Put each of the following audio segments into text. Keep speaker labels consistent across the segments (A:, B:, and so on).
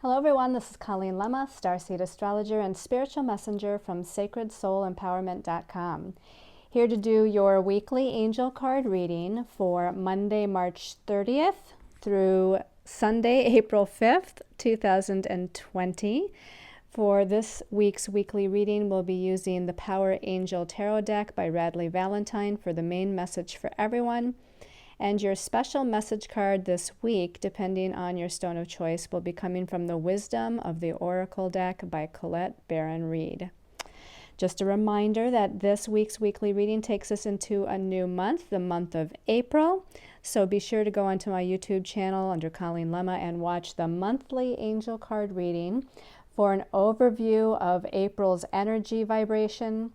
A: Hello everyone, this is Colleen Lemma, starseed astrologer and spiritual messenger from sacredsoulempowerment.com. Here to do your weekly angel card reading for Monday, March 30th through Sunday, April 5th, 2020. For this week's weekly reading, we'll be using the Power Angel Tarot deck by Radley Valentine for the main message for everyone. And your special message card this week, depending on your stone of choice, will be coming from the Wisdom of the Oracle deck by Colette Baron Reed. Just a reminder that this week's weekly reading takes us into a new month, the month of April. So be sure to go onto my YouTube channel under Colleen Lemma and watch the monthly angel card reading for an overview of April's energy vibration,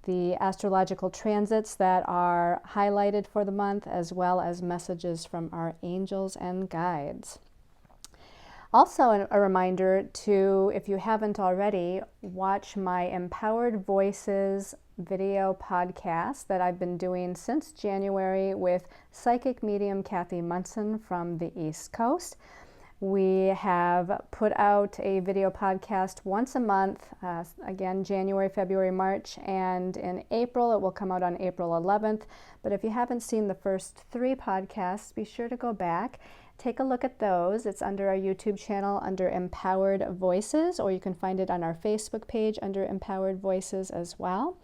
A: the astrological transits that are highlighted for the month, as well as messages from our angels and guides. Also, a reminder to, if you haven't already, watch my Empowered Voices video podcast that I've been doing since January with psychic medium Kathy Munson from the East Coast. We have put out a video podcast once a month, again, January, February, March, and in April, it will come out on April 11th. But if you haven't seen the first 3 podcasts, be sure to go back, take a look at those. It's under our YouTube channel under Empowered Voices, or you can find it on our Facebook page under Empowered Voices as well.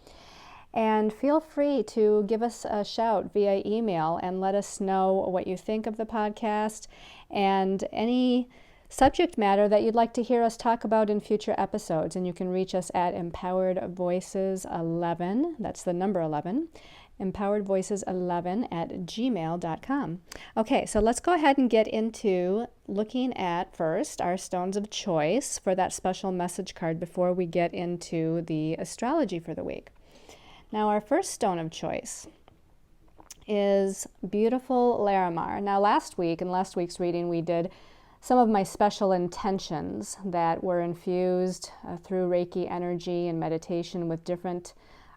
A: And feel free to give us a shout via email and let us know what you think of the podcast and any subject matter that you'd like to hear us talk about in future episodes. And you can reach us at empoweredvoices11, that's the number 11, empoweredvoices11@gmail.com. Okay, so let's go ahead and get into looking at first our stones of choice for that special message card before we get into the astrology for the week. Now, our first stone of choice is beautiful Larimar. Now, in last week's reading, we did some of my special intentions that were infused through Reiki energy and meditation with different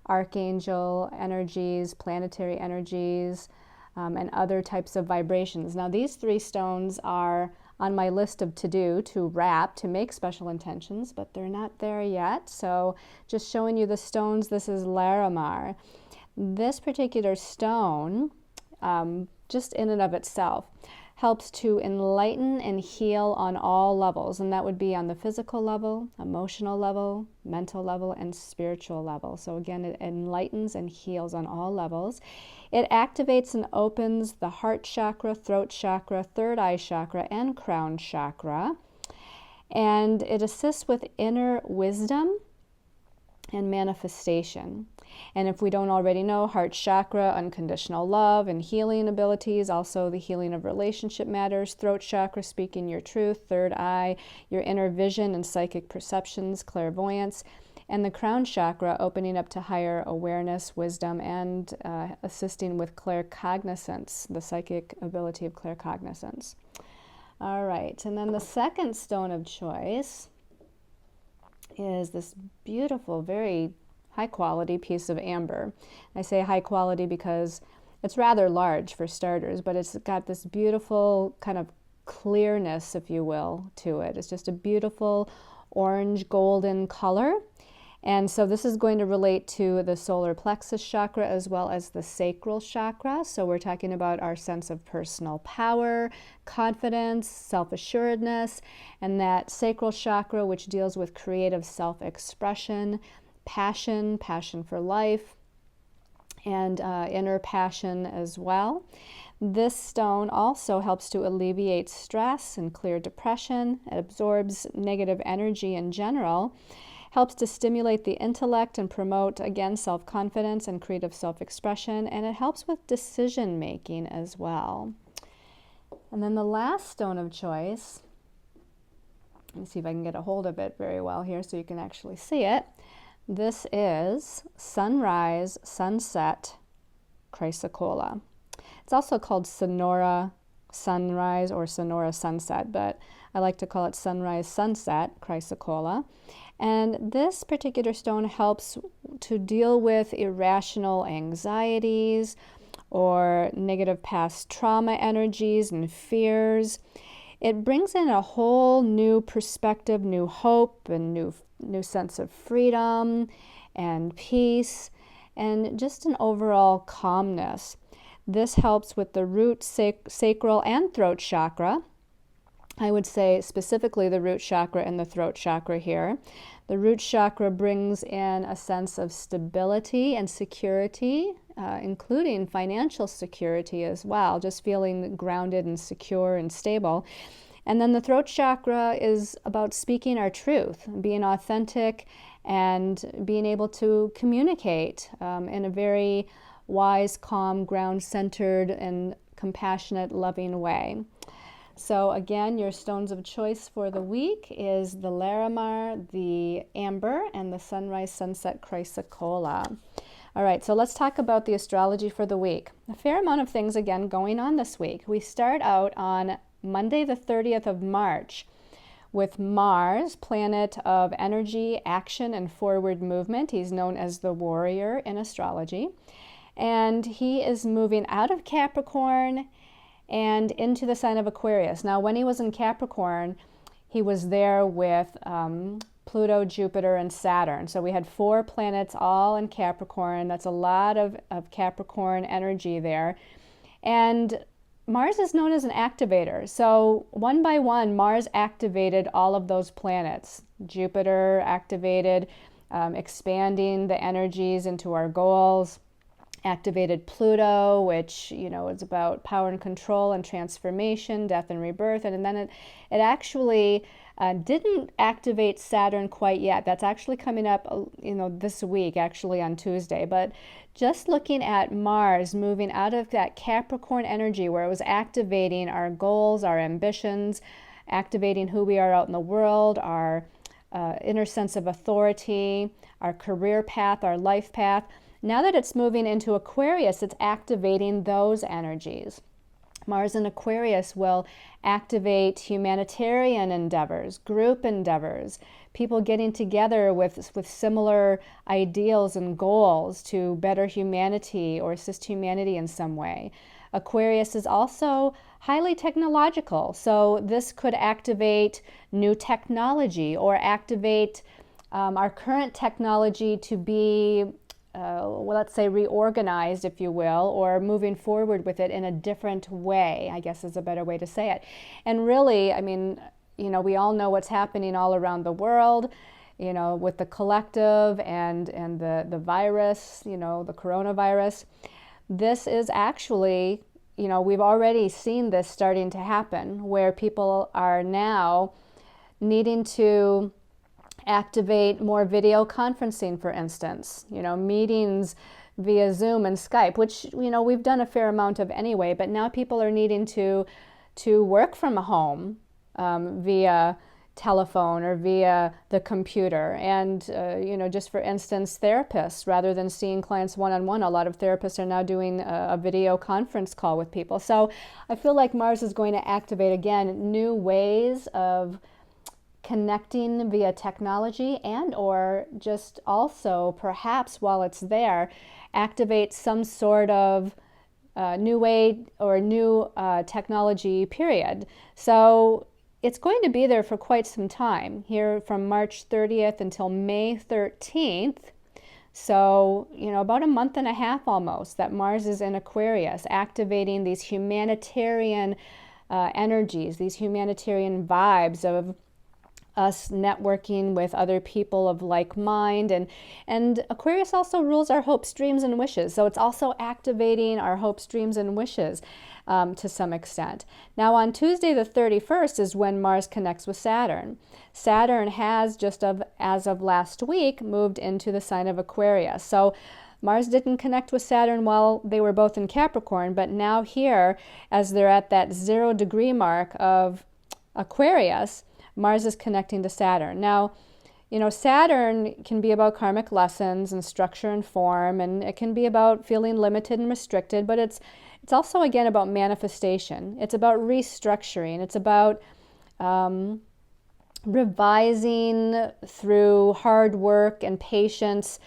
A: archangel energies, planetary energies, and other types of vibrations. Now, these 3 stones are on my list of to-do, to wrap, to make special intentions, but they're not there yet. So just showing you the stones, this is Larimar. This particular stone, just in and of itself, helps to enlighten and heal on all levels, and that would be on the physical level, emotional level, mental level, and spiritual level. So again, it enlightens and heals on all levels. It activates and opens the heart chakra, throat chakra, third eye chakra, and crown chakra. And it assists with inner wisdom and manifestation. And if we don't already know, heart chakra, unconditional love and healing abilities, also the healing of relationship matters, throat chakra, speaking your truth, third eye, your inner vision and psychic perceptions, clairvoyance, and the crown chakra, opening up to higher awareness, wisdom, and assisting with claircognizance, the psychic ability of claircognizance. All right, and then the second stone of choice is this beautiful, very high quality piece of amber. I say high quality because it's rather large for starters, but it's got this beautiful kind of clearness, if you will, to it. It's just a beautiful orange golden color. And so this is going to relate to the solar plexus chakra as well as the sacral chakra. So we're talking about our sense of personal power, confidence, self-assuredness, and that sacral chakra, which deals with creative self-expression, passion for life, and inner passion as well. This stone also helps to alleviate stress and clear depression. It absorbs negative energy in general, helps to stimulate the intellect and promote, again, self-confidence and creative self-expression, and it helps with decision-making as well. And then the last stone of choice, let me see if I can get a hold of it very well here so you can actually see it. This is Sunrise Sunset Chrysocolla. It's also called Sonora Sunrise or Sonora Sunset, but I like to call it Sunrise Sunset Chrysocolla. And this particular stone helps to deal with irrational anxieties or negative past trauma energies and fears. it brings in a whole new perspective, new hope, and new sense of freedom and peace, and just an overall calmness. This helps with the root, sacral, and throat chakra. I would say specifically the root chakra and the throat chakra here. The root chakra brings in a sense of stability and security, including financial security as well, just feeling grounded and secure and stable. And then the throat chakra is about speaking our truth, being authentic, and being able to communicate in a very wise, calm, ground-centered, and compassionate, loving way. So again, your stones of choice for the week is the Larimar, the Amber, and the Sunrise Sunset Chrysocolla. All right, so let's talk about the astrology for the week. A fair amount of things, again, going on this week. We start out on Monday, the 30th of March, with Mars, planet of energy, action, and forward movement. He's known as the warrior in astrology. And he is moving out of Capricorn and into the sign of Aquarius. Now, when he was in Capricorn, he was there with Pluto, Jupiter, and Saturn. So we had 4 planets all in Capricorn. That's a lot of Capricorn energy there. And Mars is known as an activator. So one by one, Mars activated all of those planets. Jupiter activated, expanding the energies into our goals. Activated Pluto, which, is about power and control and transformation, death and rebirth. And then it actually didn't activate Saturn quite yet. That's actually coming up, this week, actually on Tuesday. But just looking at Mars moving out of that Capricorn energy where it was activating our goals, our ambitions, activating who we are out in the world, our inner sense of authority, our career path, our life path. Now that it's moving into Aquarius, it's activating those energies. Mars in Aquarius will activate humanitarian endeavors, group endeavors, people getting together with similar ideals and goals to better humanity or assist humanity in some way. Aquarius is also highly technological, so this could activate new technology or activate our current technology to be let's say reorganized, if you will, or moving forward with it in a different way, I guess is a better way to say it. And really, we all know what's happening all around the world, with the collective and the virus, the coronavirus. This is actually, we've already seen this starting to happen, where people are now needing to activate more video conferencing, for instance, meetings via Zoom and Skype, which, we've done a fair amount of anyway, but now people are needing to work from home via telephone or via the computer. And, just for instance, therapists, rather than seeing clients one-on-one, a lot of therapists are now doing a video conference call with people. So I feel like Mars is going to activate, again, new ways of connecting via technology, and or just also perhaps while it's there activate some sort of new way or new technology period. So it's going to be there for quite some time, here from March 30th until May 13th. So, about a month and a half almost that Mars is in Aquarius, activating these humanitarian energies, these humanitarian vibes of us networking with other people of like mind. And Aquarius also rules our hopes, dreams, and wishes. So it's also activating our hopes, dreams, and wishes to some extent. Now on Tuesday the 31st is when Mars connects with Saturn. Saturn has, as of last week, moved into the sign of Aquarius. So Mars didn't connect with Saturn while they were both in Capricorn, but now here, as they're at that 0 degree mark of Aquarius, Mars is connecting to Saturn. Now, Saturn can be about karmic lessons and structure and form, and it can be about feeling limited and restricted, but it's also, again, about manifestation. It's about restructuring. It's about revising through hard work and patience,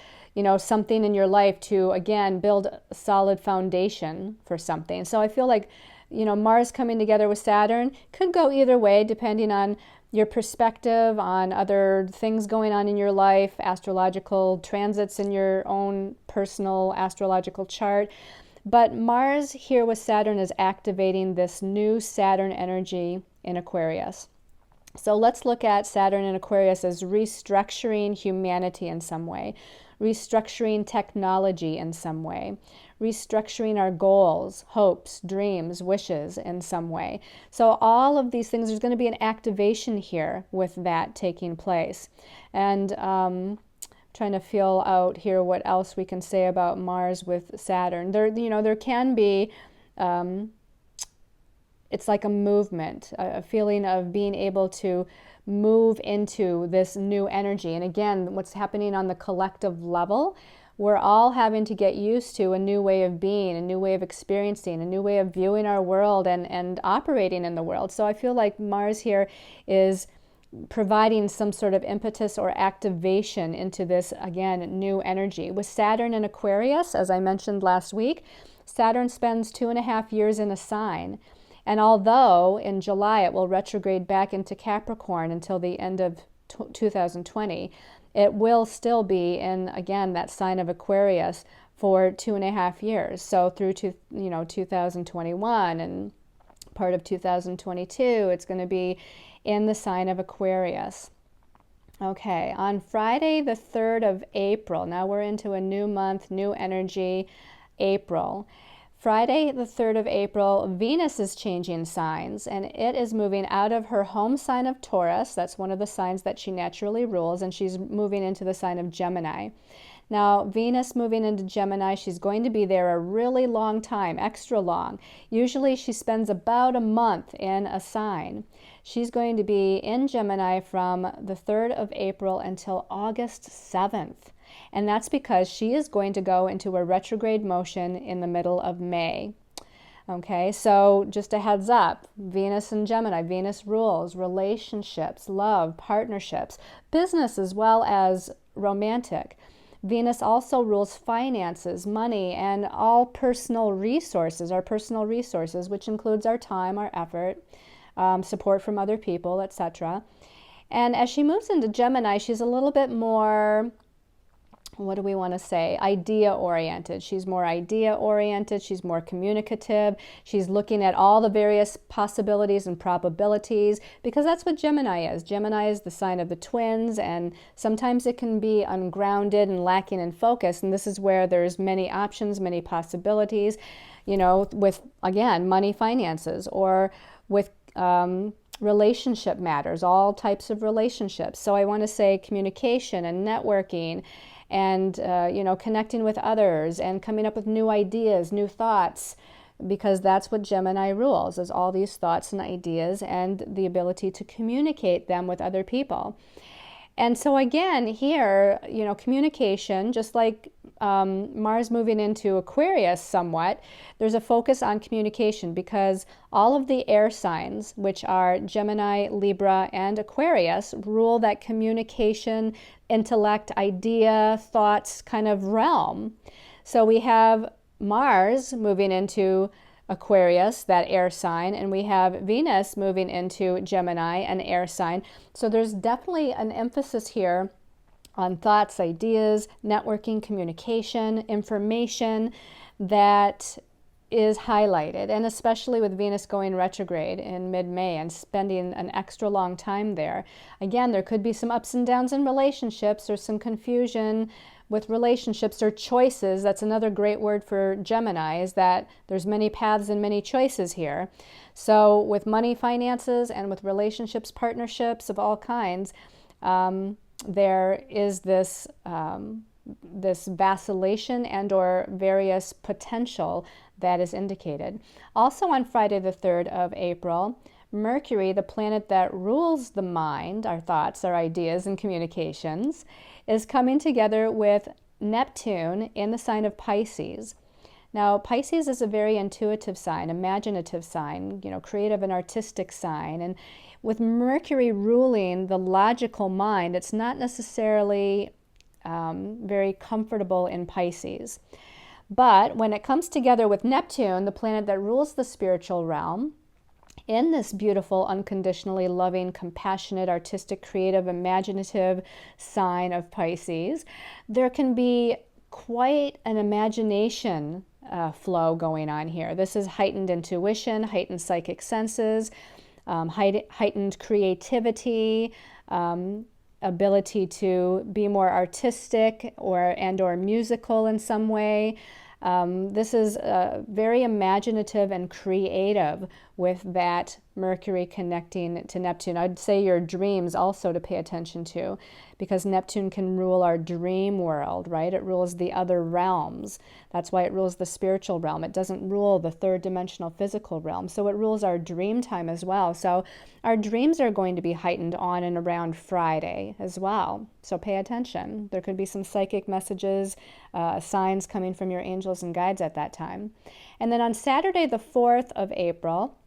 A: something in your life to, again, build a solid foundation for something. So I feel like Mars coming together with Saturn could go either way depending on your perspective on other things going on in your life, astrological transits in your own personal astrological chart. But Mars here with Saturn is activating this new Saturn energy in Aquarius. So let's look at Saturn in Aquarius as restructuring humanity in some way, restructuring technology in some way, restructuring our goals, hopes, dreams, wishes in some way. So all of these things, there's going to be an activation here with that taking place. And trying to feel out here what else we can say about Mars with Saturn. There can be, it's like a movement, a feeling of being able to move into this new energy. And again, what's happening on the collective level, we're all having to get used to a new way of being, a new way of experiencing, a new way of viewing our world and operating in the world. So I feel like Mars here is providing some sort of impetus or activation into this, again, new energy. With Saturn in Aquarius, as I mentioned last week, Saturn spends 2.5 years in a sign. And although in July it will retrograde back into Capricorn until the end of 2020, it will still be in, again, that sign of Aquarius for 2.5 years. So through to 2021 and part of 2022, it's going to be in the sign of Aquarius. Okay, on Friday the 3rd of April, now we're into a new month, new energy, April. Friday the 3rd of April, Venus is changing signs, and it is moving out of her home sign of Taurus. That's one of the signs that she naturally rules, and she's moving into the sign of Gemini. Now, Venus moving into Gemini, she's going to be there a really long time, extra long. Usually she spends about a month in a sign. She's going to be in Gemini from the 3rd of April until August 7th. And that's because she is going to go into a retrograde motion in the middle of May. Okay, so just a heads up, Venus and Gemini, Venus rules relationships, love, partnerships, business as well as romantic. Venus also rules finances, money, and all personal resources, our personal resources, which includes our time, our effort, support from other people, etc. And as she moves into Gemini, she's a little bit more, what do we want to say, idea-oriented. She's more idea-oriented, she's more communicative, she's looking at all the various possibilities and probabilities, because that's what Gemini is. Gemini is the sign of the twins, and sometimes it can be ungrounded and lacking in focus, and this is where there's many options, many possibilities, with, again, money, finances, or with relationship matters, all types of relationships. So I want to say communication and networking, and connecting with others and coming up with new ideas, new thoughts, because that's what Gemini rules, is all these thoughts and ideas and the ability to communicate them with other people. And so again, here, communication, just like Mars moving into Aquarius somewhat, there's a focus on communication because all of the air signs, which are Gemini, Libra, and Aquarius, rule that communication, intellect, idea, thoughts kind of realm. So we have Mars moving into Aquarius, that air sign, and we have Venus moving into Gemini, an air sign. So there's definitely an emphasis here on thoughts, ideas, networking, communication, information that is highlighted, and especially with Venus going retrograde in mid-May and spending an extra long time there. Again, there could be some ups and downs in relationships or some confusion with relationships or choices. That's another great word for Gemini, is that there's many paths and many choices here. So with money, finances, and with relationships, partnerships of all kinds, there is this vacillation and or various potential that is indicated. Also on Friday the 3rd of April, Mercury, the planet that rules the mind, our thoughts, our ideas, and communications, is coming together with Neptune in the sign of Pisces. Now, Pisces is a very intuitive sign, imaginative sign, creative and artistic sign. And with Mercury ruling the logical mind, it's not necessarily very comfortable in Pisces. But when it comes together with Neptune, the planet that rules the spiritual realm, in this beautiful, unconditionally loving, compassionate, artistic, creative, imaginative sign of Pisces, there can be quite an imagination flow going on here. This is heightened intuition, heightened psychic senses, heightened creativity, ability to be more artistic or musical in some way. This is very imaginative and creative with that Mercury connecting to Neptune. I'd say your dreams also to pay attention to, because Neptune can rule our dream world, right? It rules the other realms. That's why it rules the spiritual realm. It doesn't rule the third dimensional physical realm. So it rules our dream time as well. So our dreams are going to be heightened on and around Friday as well. So pay attention. There could be some psychic messages, signs coming from your angels and guides at that time. And then on Saturday, the 4th of April,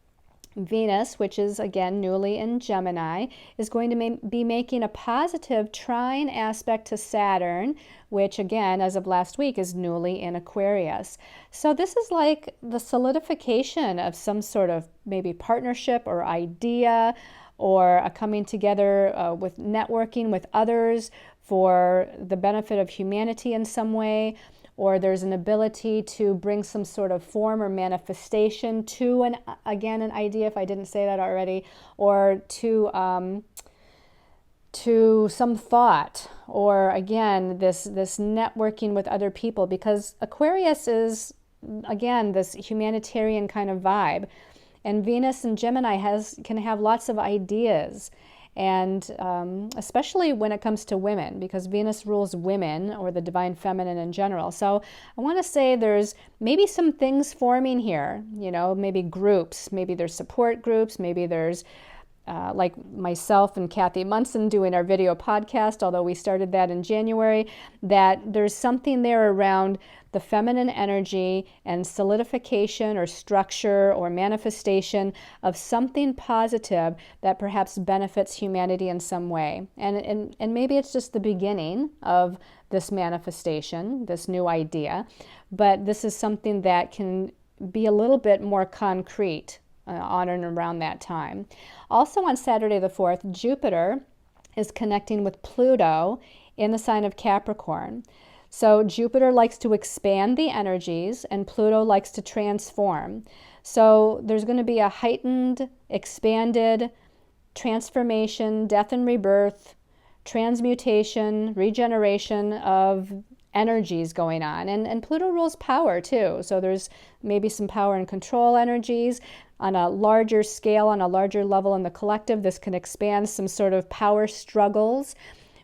A: Venus, which is again newly in Gemini, is going to be making a positive trine aspect to Saturn, which again, as of last week, is newly in Aquarius. So this is like the solidification of some sort of maybe partnership or idea, or a coming together with networking with others for the benefit of humanity in some way. Or there's an ability to bring some sort of form or manifestation to an idea, if I didn't say that already, or to some thought, or again, this networking with other people, because Aquarius is, again, this humanitarian kind of vibe. And Venus and Gemini can have lots of ideas. And especially when it comes to women, because Venus rules women, or the divine feminine in general. So I want to say there's maybe some things forming here, maybe groups, maybe there's support groups, maybe there's like myself and Kathy Munson doing our video podcast, although we started that in January, that there's something there around the feminine energy and solidification or structure or manifestation of something positive that perhaps benefits humanity in some way. And maybe it's just the beginning of this manifestation, this new idea, but this is something that can be a little bit more concrete on and around that time. Also on Saturday the 4th, Jupiter is connecting with Pluto in the sign of Capricorn. So Jupiter likes to expand the energies and Pluto likes to transform. So there's going to be a heightened, expanded transformation, death and rebirth, transmutation, regeneration of energies going on. And Pluto rules power too. So there's maybe some power and control energies on a larger scale, on a larger level in the collective. This can expand some sort of power struggles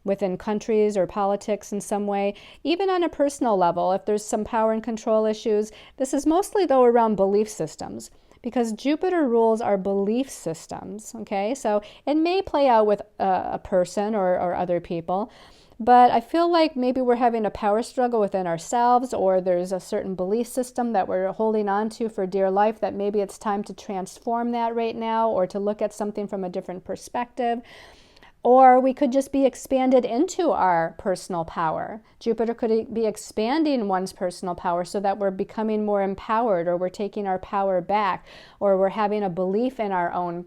A: within countries or politics in some way, even on a personal level, if there's some power and control issues. This is mostly, though, around belief systems, because Jupiter rules our belief systems, okay? So it may play out with a person or other people, but I feel like maybe we're having a power struggle within ourselves, or there's a certain belief system that we're holding on to for dear life, that maybe it's time to transform that right now, or to look at something from a different perspective. Or we could just be expanded into our personal power. Jupiter could be expanding one's personal power so that we're becoming more empowered, or we're taking our power back, or we're having a belief in our own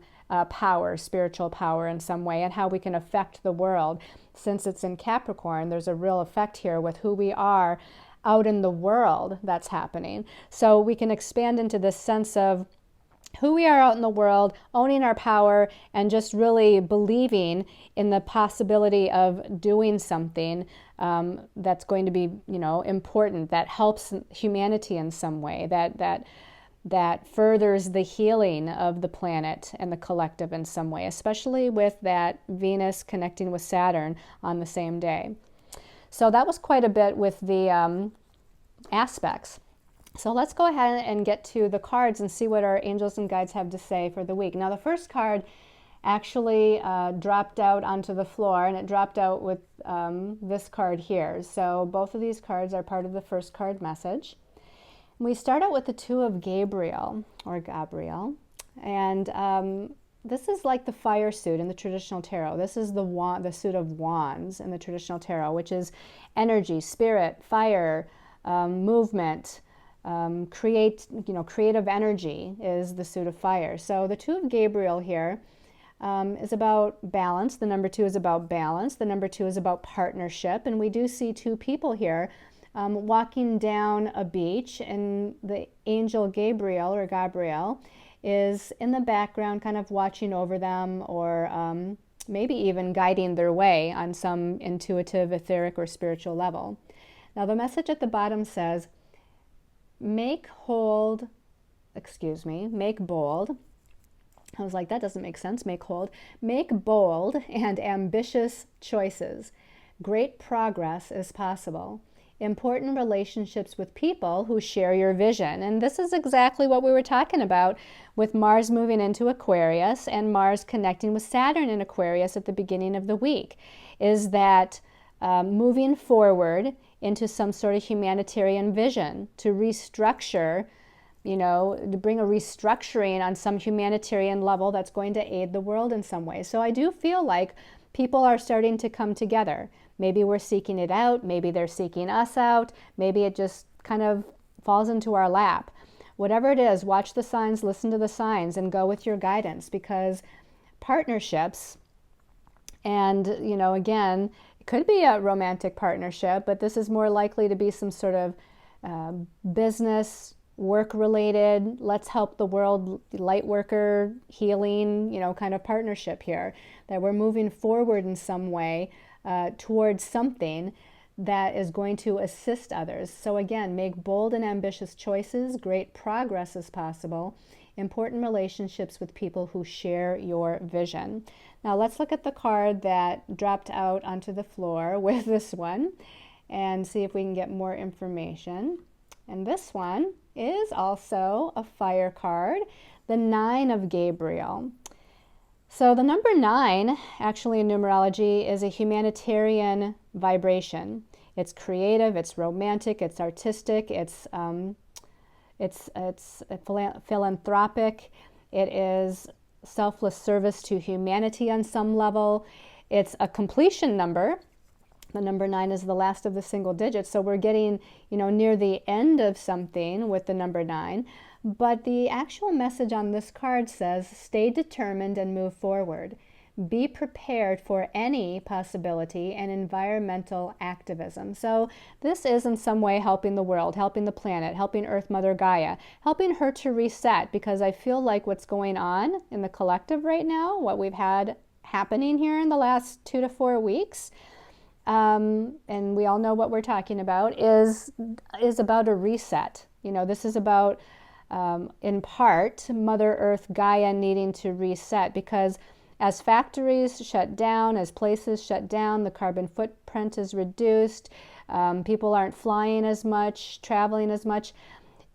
A: power, spiritual power in some way, and how we can affect the world. Since it's in Capricorn, there's a real effect here with who we are out in the world that's happening. So we can expand into this sense of who we are out in the world, owning our power, and just really believing in the possibility of doing something that's going to be, important, that helps humanity in some way, that furthers the healing of the planet and the collective in some way, especially with that Venus connecting with Saturn on the same day. So that was quite a bit with the aspects. So let's go ahead and get to the cards and see what our angels and guides have to say for the week. Now, the first card actually dropped out onto the floor, and it dropped out with this card here. So both of these cards are part of the first card message. We start out with the Two of Gabriel, or Gabriel, and this is like the fire suit in the traditional tarot. This is the suit of wands in the traditional tarot, which is energy, spirit, fire, movement, creative energy is the suit of fire. So the 2 of Gabriel here is about balance. The number 2 is about balance. The number 2 is about partnership. And we do see 2 people here walking down a beach, and the angel Gabriel or Gabriel is in the background kind of watching over them, or maybe even guiding their way on some intuitive, etheric, or spiritual level. Now the message at the bottom says, make bold. I was like, that doesn't make sense. Make bold and ambitious choices. Great progress is possible. Important relationships with people who share your vision. And this is exactly what we were talking about with Mars moving into Aquarius and Mars connecting with Saturn in Aquarius at the beginning of the week, is that moving forward into some sort of humanitarian vision to restructure, to bring a restructuring on some humanitarian level that's going to aid the world in some way. So I do feel like people are starting to come together. Maybe we're seeking it out. Maybe they're seeking us out. Maybe it just kind of falls into our lap. Whatever it is, watch the signs, listen to the signs, and go with your guidance, because partnerships, and, again, it could be a romantic partnership, but this is more likely to be some sort of business, work-related, let's help the world, light worker, healing, kind of partnership here, that we're moving forward in some way towards something that is going to assist others. So again, make bold and ambitious choices. Great progress is possible. Important relationships with people who share your vision. Now let's look at the card that dropped out onto the floor with this one and see if we can get more information. And this one is also a fire card, the 9 of Gabriel. So the number 9, actually in numerology, is a humanitarian vibration. It's creative, it's romantic, it's artistic, it's philanthropic, it is selfless service to humanity on some level. It's a completion number. The number 9 is the last of the single digits, so we're getting, near the end of something with the number 9. But the actual message on this card says, stay determined and move forward. Be prepared for any possibility and environmental activism. So this is in some way helping the world, helping the planet, helping Earth Mother Gaia, helping her to reset, because I feel like what's going on in the collective right now, what we've had happening here in the last 2 to 4 weeks, and we all know what we're talking about, is about a reset. This is about, in part, Mother Earth Gaia needing to reset, because as factories shut down, as places shut down, the carbon footprint is reduced, people aren't flying as much, traveling as much,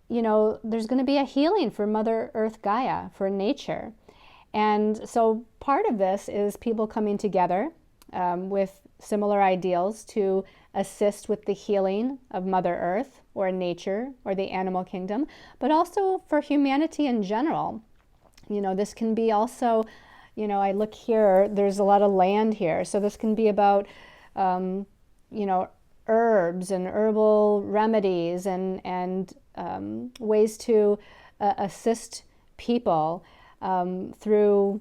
A: there's going to be a healing for Mother Earth Gaia, for nature. And so part of this is people coming together with similar ideals to assist with the healing of Mother Earth or nature or the animal kingdom, but also for humanity in general. This can be also, I look here, there's a lot of land here, so this can be about, herbs and herbal remedies and ways to assist people through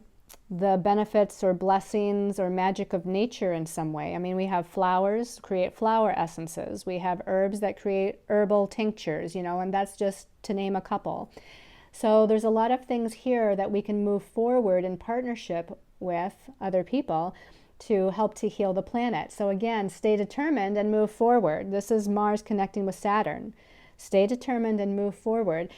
A: the benefits or blessings or magic of nature in some way. I mean, we have flowers, create flower essences. We have herbs that create herbal tinctures, and that's just to name a couple. So there's a lot of things here that we can move forward in partnership with other people to help to heal the planet. So again, stay determined and move forward. This is Mars connecting with Saturn. Stay determined and move forward.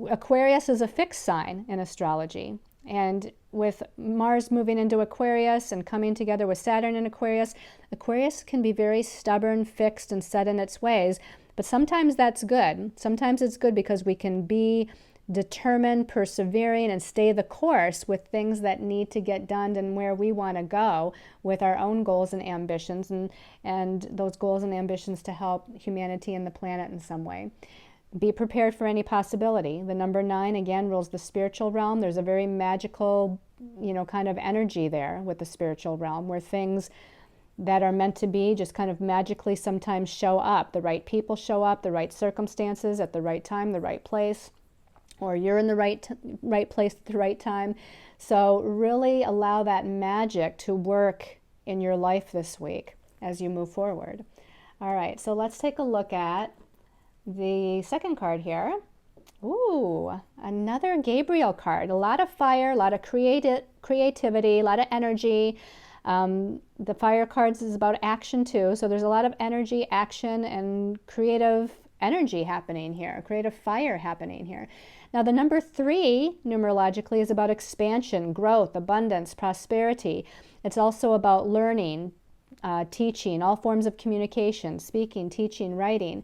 A: Aquarius is a fixed sign in astrology. And with Mars moving into Aquarius and coming together with Saturn in Aquarius, Aquarius can be very stubborn, fixed, and set in its ways. But sometimes that's good. Sometimes it's good because we can be determined, persevering, and stay the course with things that need to get done and where we want to go with our own goals and ambitions, and those goals and ambitions to help humanity and the planet in some way. Be prepared for any possibility. The number 9, again, rules the spiritual realm. There's a very magical, kind of energy there with the spiritual realm where things, that are meant to be just kind of magically sometimes show up. The right people show up, the right circumstances at the right time, the right place, or you're in the right place at the right time. So really allow that magic to work in your life this week as you move forward. All right, so let's take a look at the second card here. Ooh, another Gabriel card. A lot of fire, a lot of creativity, a lot of energy. The fire cards is about action too, so there's a lot of energy, action, and creative energy happening here, creative fire happening here. Now the number 3 numerologically is about expansion, growth, abundance, prosperity. It's also about learning, teaching, all forms of communication, speaking, teaching, writing.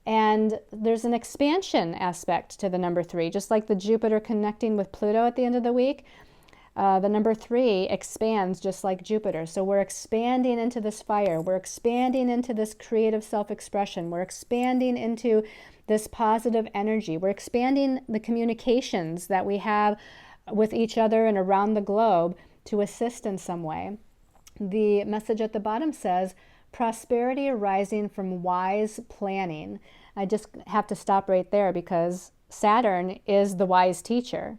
A: And there's an expansion aspect to the number 3, just like the Jupiter connecting with Pluto at the end of the week. The number 3 expands just like Jupiter. So we're expanding into this fire. We're expanding into this creative self-expression. We're expanding into this positive energy. We're expanding the communications that we have with each other and around the globe to assist in some way. The message at the bottom says, prosperity arising from wise planning. I just have to stop right there because Saturn is the wise teacher.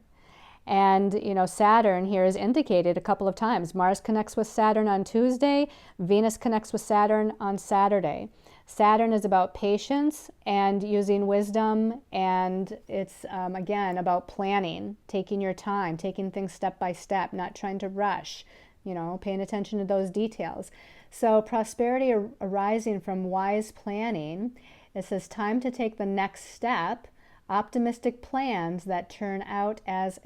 A: And, you know, Saturn here is indicated a couple of times. Mars connects with Saturn on Tuesday. Venus connects with Saturn on Saturday. Saturn is about patience and using wisdom. And it's, again, about planning, taking your time, taking things step by step, not trying to rush, you know, paying attention to those details. So prosperity arising from wise planning. It says time to take the next step. Optimistic plans that turn out as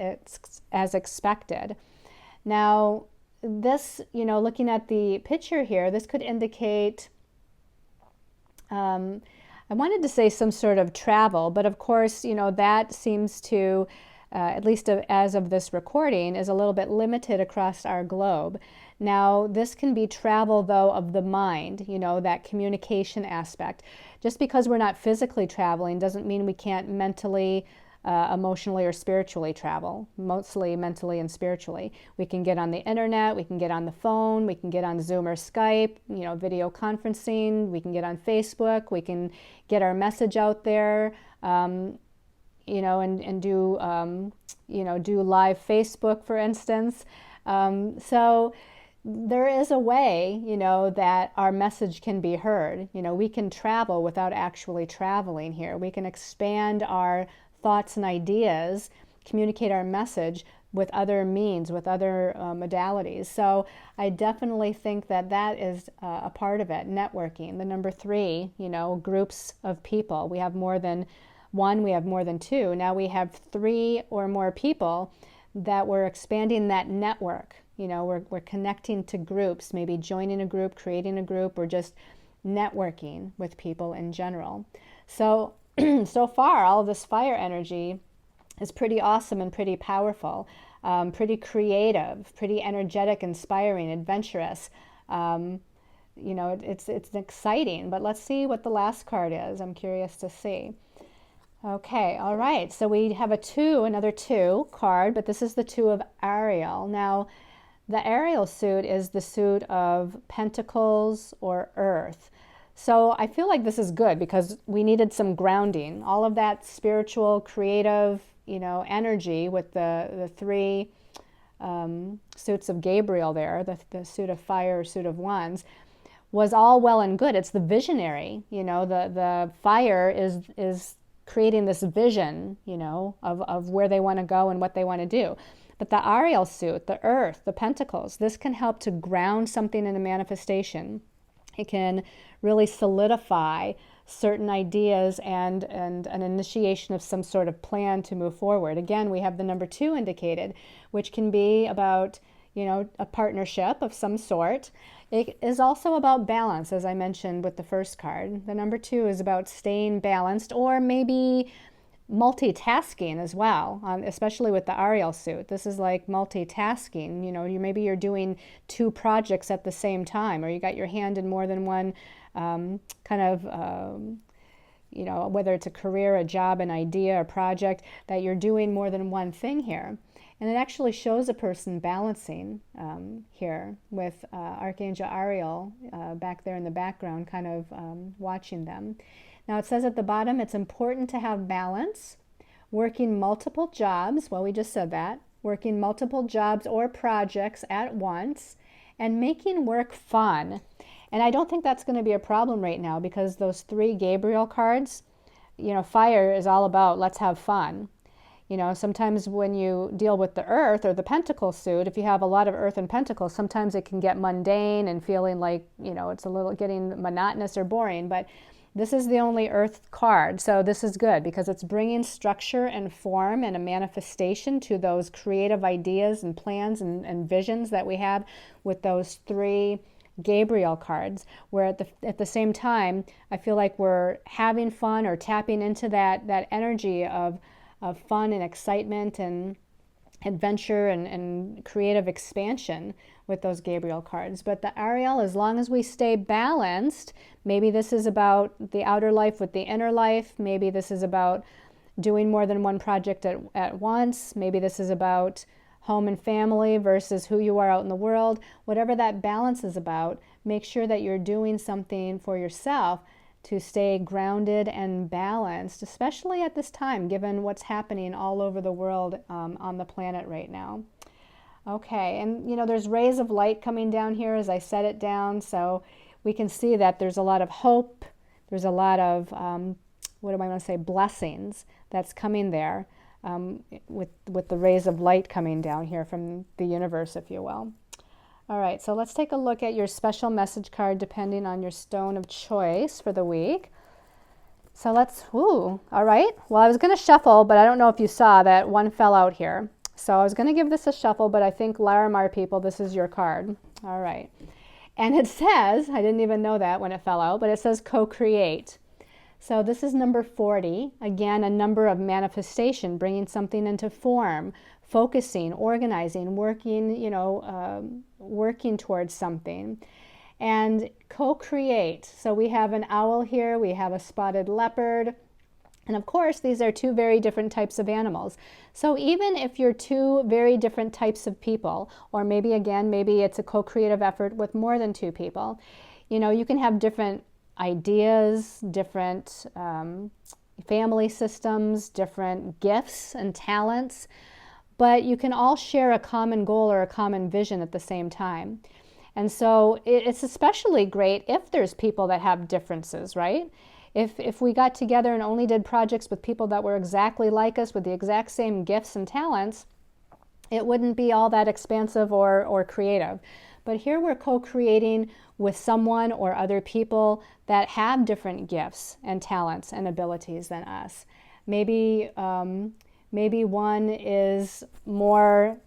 A: expected. Now, this, you know, looking at the picture here, this could indicate, I wanted to say some sort of travel, but of course, you know, that seems to, at least as of this recording, is a little bit limited across our globe. Now, this can be travel, though, of the mind, you know, that communication aspect. Just because we're not physically traveling doesn't mean we can't mentally, emotionally, or spiritually travel, mostly mentally and spiritually. We can get on the internet, we can get on the phone, we can get on Zoom or Skype, you know, video conferencing, we can get on Facebook, we can get our message out there, you know, and do, you know, do live Facebook, for instance. So there is a way, you know, that our message can be heard. You know, we can travel without actually traveling here. We can expand our thoughts and ideas, communicate our message with other means, with other modalities. So I definitely think that that is a part of it, networking. The number 3, you know, groups of people. We have more than one, we have more than 2. Now we have 3 or more people that we're expanding that network. You know, we're connecting to groups, maybe joining a group, creating a group, or just networking with people in general. So, so far, all of this fire energy is pretty awesome and pretty powerful, pretty creative, pretty energetic, inspiring, adventurous. You know, it's exciting, but let's see what the last card is. I'm curious to see. Okay, all right, so we have another 2 card, but this is the 2 of Ariel. Now, the Ariel suit is the suit of Pentacles or Earth. So I feel like this is good because we needed some grounding. All of that spiritual, creative, you know, energy with the 3 suits of Gabriel there, the suit of fire, suit of wands, was all well and good. It's the visionary, you know, the fire is creating this vision, you know, of where they want to go and what they want to do. But the Ariel suit, the Earth, the Pentacles, this can help to ground something in a manifestation. It can really solidify certain ideas and an initiation of some sort of plan to move forward. Again, we have the number 2 indicated, which can be about, you know, a partnership of some sort. It is also about balance, as I mentioned with the first card. The number 2 is about staying balanced, or maybe multitasking as well, especially with the Ariel suit. This is like multitasking. You know, maybe you're doing 2 projects at the same time, or you got your hand in more than one you know, whether it's a career, a job, an idea, a project, that you're doing more than one thing here. And it actually shows a person balancing here with Archangel Ariel back there in the background, kind of watching them. Now it says at the bottom, it's important to have balance, working multiple jobs, well, we just said that, working multiple jobs or projects at once, and making work fun. And I don't think that's going to be a problem right now, because those 3 Gabriel cards, you know, fire is all about let's have fun. You know, sometimes when you deal with the earth or the pentacle suit, if you have a lot of earth and pentacles, sometimes it can get mundane and feeling like, you know, it's a little getting monotonous or boring. But this is the only earth card, so this is good because it's bringing structure and form and a manifestation to those creative ideas and plans and visions that we have with those 3 Gabriel cards, where at the same time, I feel like we're having fun or tapping into that energy of fun and excitement and adventure and creative expansion with those Gabriel cards. But the Ariel, as long as we stay balanced, maybe this is about the outer life with the inner life, maybe this is about doing more than one project at once, maybe this is about home and family versus who you are out in the world. Whatever that balance is about, make sure that you're doing something for yourself to stay grounded and balanced, especially at this time, given what's happening all over the world on the planet right now. Okay, and you know, there's rays of light coming down here as I set it down, so we can see that there's a lot of hope, there's a lot of, what do I want to say, blessings that's coming there with the rays of light coming down here from the universe, if you will. All right, so let's take a look at your special message card depending on your stone of choice for the week. So let's, all right. Well, I was going to shuffle, but I don't know if you saw that one fell out here. So I was going to give this a shuffle, but I think Larimar people, this is your card. All right. And it says, I didn't even know that when it fell out, but it says co-create. So this is number 40, again, a number of manifestation, bringing something into form, focusing, organizing, working, you know, working towards something. And co-create. So we have an owl here, we have a spotted leopard, and of course these are 2 very different types of animals. So even if you're 2 very different types of people, or maybe again, maybe it's a co-creative effort with more than 2 people, you know, you can have different ideas, different family systems, different gifts and talents, but you can all share a common goal or a common vision at the same time. And so it's especially great if there's people that have differences, right? If we got together and only did projects with people that were exactly like us with the exact same gifts and talents, it wouldn't be all that expansive or creative. But here we're co-creating with someone or other people that have different gifts and talents and abilities than us. Maybe one is more,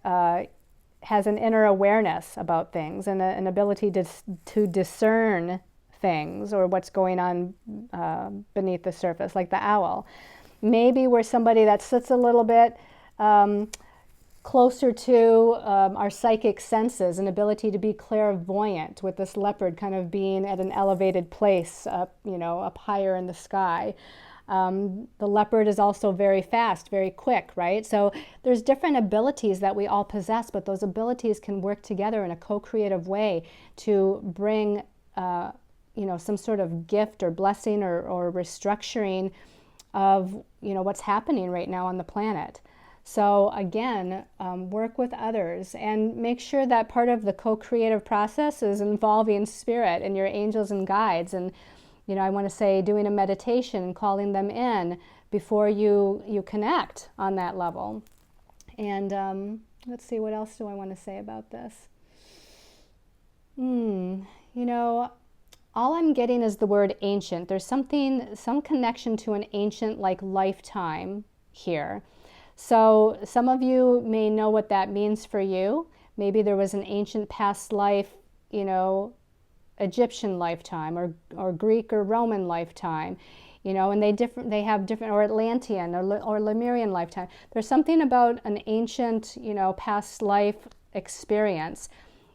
A: has an inner awareness about things and an ability to discern things or what's going on beneath the surface, like the owl. Maybe we're somebody that sits a little bit closer to our psychic senses, an ability to be clairvoyant, with this leopard kind of being at an elevated place up, you know, up higher in the sky. The leopard is also very fast, very quick, right? So there's different abilities that we all possess, but those abilities can work together in a co-creative way to bring, you know, some sort of gift or blessing or restructuring of, you know, what's happening right now on the planet. So again, work with others and make sure that part of the co-creative process is involving spirit and your angels and guides. And, you know, I want to say doing a meditation and calling them in before you connect on that level. And let's see, what else do I want to say about this? You know, all I'm getting is the word ancient. There's some connection to an ancient like lifetime here. So some of you may know what that means for you. Maybe there was an ancient past life, you know, Egyptian lifetime or Greek or Roman lifetime, you know, and they have different, or Atlantean or Lemurian lifetime. There's something about an ancient, you know, past life experience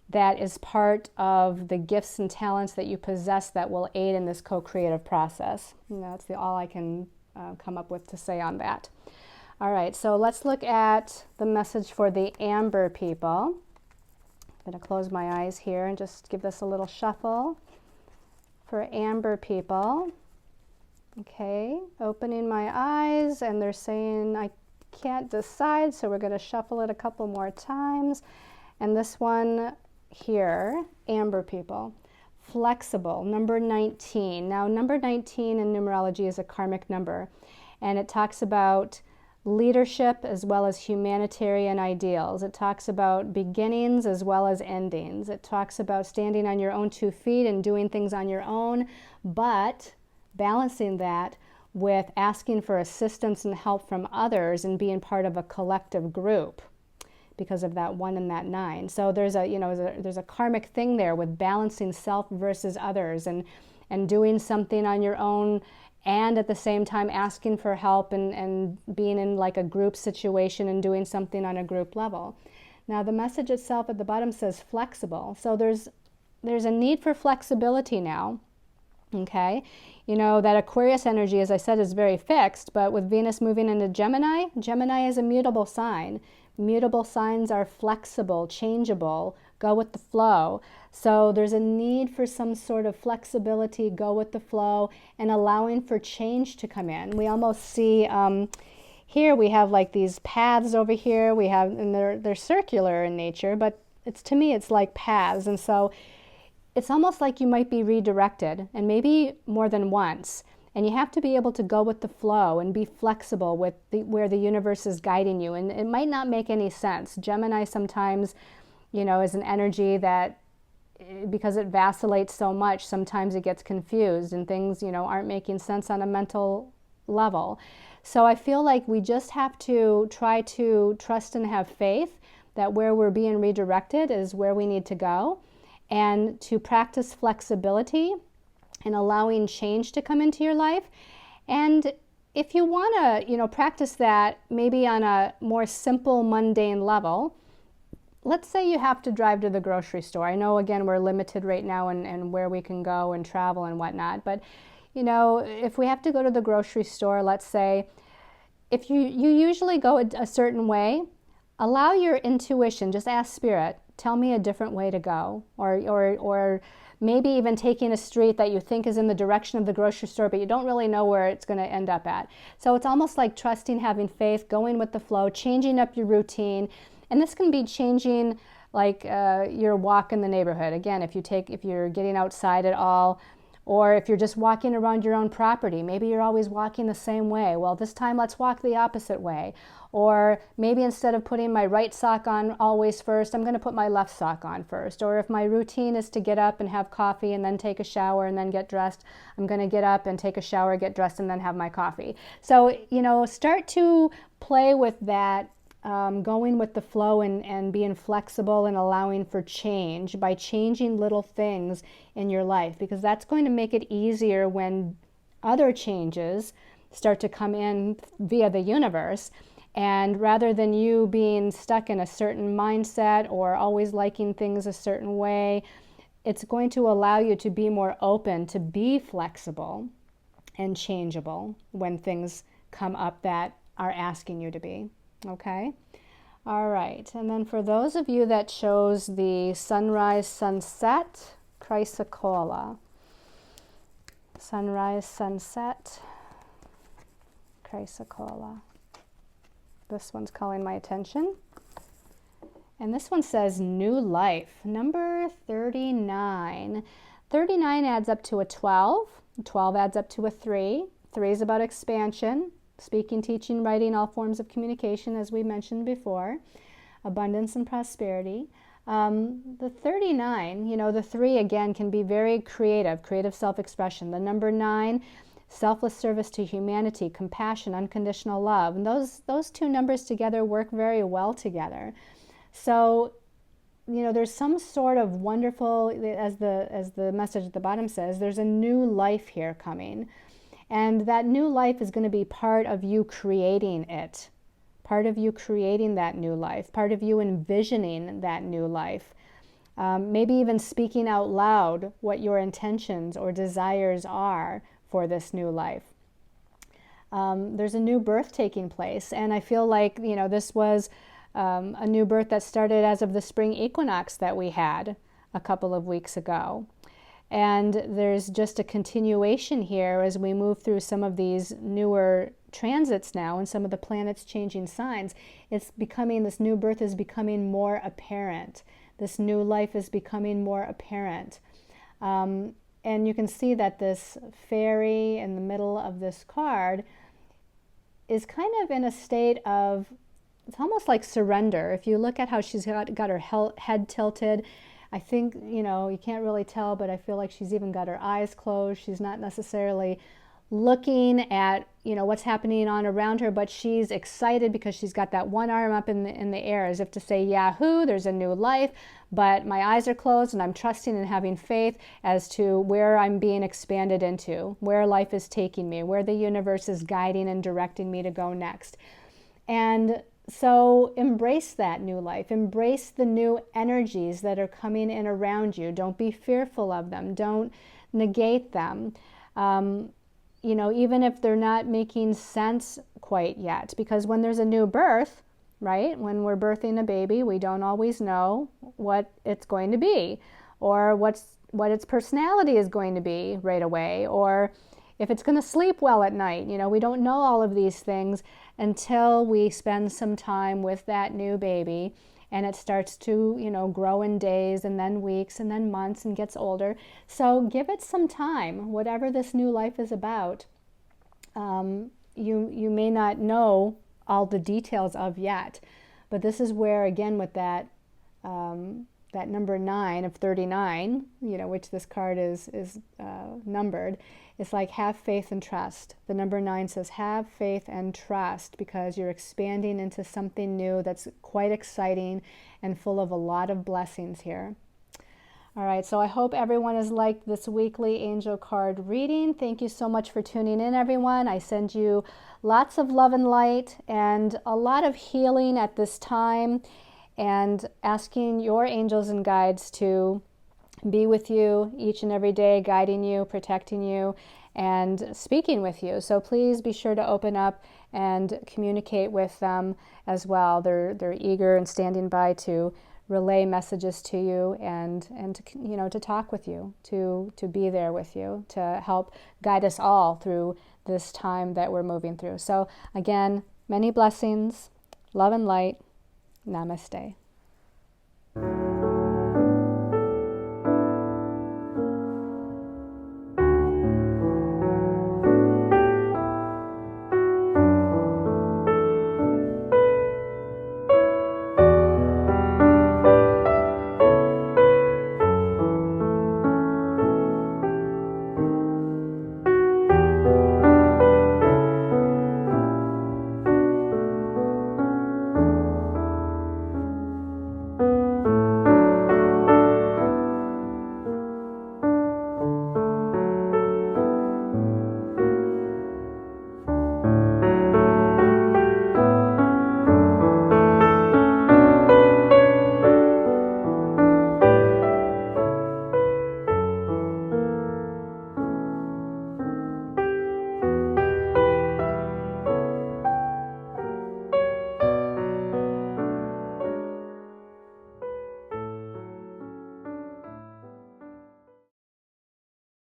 A: that is part of the gifts and talents that you possess that will aid in this co-creative process. You know, that's all I can come up with to say on that. All right, so let's look at the message for the Amber people. I'm going to close my eyes here and just give this a little shuffle. For Amber people, okay, opening my eyes, and they're saying I can't decide, so we're going to shuffle it a couple more times. And this one here, Amber people, flexible, number 19. Now, number 19 in numerology is a karmic number, and it talks about leadership as well as humanitarian ideals. It talks about beginnings as well as endings. It talks about standing on your own 2 feet and doing things on your own, but balancing that with asking for assistance and help from others and being part of a collective group because of that 1 and that 9. So there's a, there's a karmic thing there with balancing self versus others, and doing something on your own, and at the same time asking for help and being in like a group situation and doing something on a group level. Now the message itself at the bottom says flexible. So there's a need for flexibility now. Okay, that Aquarius energy, as I said, is very fixed, but with Venus moving into Gemini, Gemini is a mutable sign. Mutable signs are flexible, changeable, go with the flow. So there's a need for some sort of flexibility, go with the flow, and allowing for change to come in. We almost see here we have like these paths over here. We have, and they're circular in nature, but to me it's like paths, and so it's almost like you might be redirected, and maybe more than once. And you have to be able to go with the flow and be flexible with where the universe is guiding you. And it might not make any sense. Gemini sometimes, is an energy that, because it vacillates so much, sometimes it gets confused and things, aren't making sense on a mental level. So I feel like we just have to try to trust and have faith that where we're being redirected is where we need to go, and to practice flexibility and allowing change to come into your life. And if you want to, practice that maybe on a more simple, mundane level, let's say you have to drive to the grocery store. I know, again, we're limited right now and where we can go and travel and whatnot, but, if we have to go to the grocery store, let's say, if you usually go a certain way, allow your intuition, just ask Spirit, tell me a different way to go, or maybe even taking a street that you think is in the direction of the grocery store, but you don't really know where it's going to end up at. So it's almost like trusting, having faith, going with the flow, changing up your routine. And this can be changing like your walk in the neighborhood. Again, if you're getting outside at all, or if you're just walking around your own property, maybe you're always walking the same way. Well, this time let's walk the opposite way. Or maybe instead of putting my right sock on always first, I'm going to put my left sock on first. Or if my routine is to get up and have coffee and then take a shower and then get dressed, I'm going to get up and take a shower, get dressed, and then have my coffee. So, start to play with that, going with the flow and being flexible and allowing for change by changing little things in your life, because that's going to make it easier when other changes start to come in via the universe. And rather than you being stuck in a certain mindset or always liking things a certain way, it's going to allow you to be more open, to be flexible and changeable when things come up that are asking you to be. Okay? All right. And then for those of you that chose the sunrise, sunset, Chrysocolla. Sunrise, sunset, Chrysocolla. This one's calling my attention. And this one says new life, number 39. 39 adds up to a 12. 12 adds up to a 3. 3 is about expansion, speaking, teaching, writing, all forms of communication, as we mentioned before, abundance and prosperity. The 39, the 3 again can be very creative self-expression. The number 9, selfless service to humanity, compassion, unconditional love. And those two numbers together work very well together. So, there's some sort of wonderful, as the message at the bottom says, there's a new life here coming. And that new life is going to be part of you creating it, part of you creating that new life, part of you envisioning that new life. Maybe even speaking out loud what your intentions or desires are for this new life. There's a new birth taking place. And I feel like, you know, this was a new birth that started as of the spring equinox that we had a couple of weeks ago. And there's just a continuation here as we move through some of these newer transits now and some of the planets changing signs. It's becoming, this new birth is becoming more apparent. This new life is becoming more apparent. And you can see that this fairy in the middle of this card is kind of in a state of, it's almost like surrender. If you look at how she's got her head tilted, I think, you know, you can't really tell, but I feel like she's even got her eyes closed. She's not necessarily looking at, you know, what's happening on around her, but she's excited because she's got that one arm up in the air as if to say, Yahoo, there's a new life, but my eyes are closed and I'm trusting and having faith as to where I'm being expanded into, where life is taking me, where the universe is guiding and directing me to go next. And so embrace that new life, embrace the new energies that are coming in around you. Don't be fearful of them, don't negate them. You know, even if they're not making sense quite yet, because when there's a new birth, right, when we're birthing a baby, we don't always know what it's going to be, or what its personality is going to be right away, or if it's going to sleep well at night. You know, we don't know all of these things until we spend some time with that new baby and it starts to, you know, grow in days and then weeks and then months and gets older. So give it some time, whatever this new life is about. You may not know all the details of yet, but this is where, again, with that that number 9 of 39, you know, which this card is numbered, it's like have faith and trust. The number 9 says have faith and trust, because you're expanding into something new that's quite exciting and full of a lot of blessings here. All right, so I hope everyone has liked this weekly angel card reading. Thank you so much for tuning in, everyone. I send you lots of love and light and a lot of healing at this time, and asking your angels and guides to be with you each and every day, guiding you, protecting you, and speaking with you. So please be sure to open up and communicate with them as well. They're eager and standing by to relay messages to you and to, you know, to talk with you, to be there with you, to help guide us all through this time that we're moving through. So again, many blessings, love and light. Namaste.